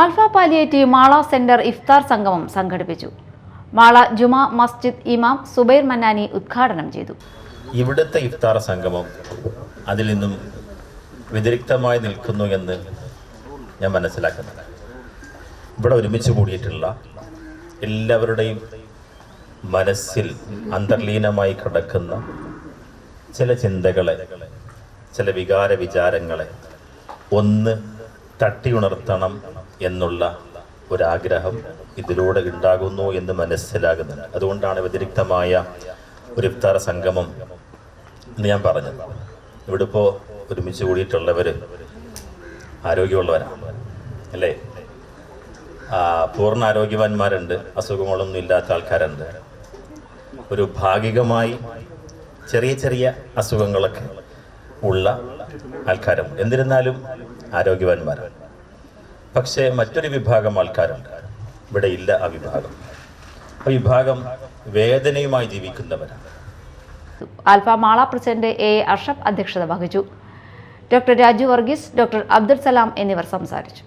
Alpha palliative Mala centre ഇഫ്താർ സംഗമം സംഘടിപ്പിച്ചു. മാള ജുമാ മസ്ജിദ് ഇമാം സുബൈർ മന്നാനി ഉദ്ഘാടനം ചെയ്തു. ഇവിടുത്തെ ഇഫ്താർ സംഗമം അതിൽ നിന്നും വ്യതിരിക്തമായി നിൽക്കുന്നു എന്ന് ഞാൻ മനസ്സിലാക്കുന്നുണ്ട്. ഇവിടെ ഒരുമിച്ച് കൂടിയിട്ടുള്ള എല്ലാവരുടെയും മനസ്സിൽ അന്തർലീനമായി കിടക്കുന്ന ചില ചിന്തകളെ, ചില വികാര വിചാരങ്ങളെ ഒന്ന് തട്ടിയുണർത്തണം എന്നുള്ള ഒരാഗ്രഹം ഇതിലൂടെ ഉണ്ടാകുന്നു എന്ന് മനസ്സിലാകുന്നുണ്ട്. അതുകൊണ്ടാണ് വ്യതിരിക്തമായ ഒരു ഇഫ്താർ സംഗമം എന്ന് ഞാൻ പറഞ്ഞത്. ഇവിടെ ഇപ്പോൾ ഒരുമിച്ച് കൂടിയിട്ടുള്ളവർ ആരോഗ്യമുള്ളവരാണ് അല്ലേ? പൂർണ്ണ ആരോഗ്യവാന്മാരുണ്ട്, അസുഖങ്ങളൊന്നും ഇല്ലാത്ത ആൾക്കാരുണ്ട്, ഒരു ഭാഗികമായി ചെറിയ ചെറിയ അസുഖങ്ങളൊക്കെ ഉള്ള ആൾക്കാരും, എന്നിരുന്നാലും ആരോഗ്യവാന്മാരാണ്. പക്ഷേ മറ്റൊരു വിഭാഗം ആൾക്കാരുണ്ട്, ഇവിടെ ഇല്ല ആ വിഭാഗം. ആ വിഭാഗം വേദനയുമായി ജീവിക്കുന്നവരാണ്. Alpha Mala president A Arshaf അധ്യക്ഷത വഹിച്ചു. ഡോക്ടർ രാജു വർഗീസ്, ഡോക്ടർ അബ്ദുൽ സലാം എന്നിവർ സംസാരിച്ചു.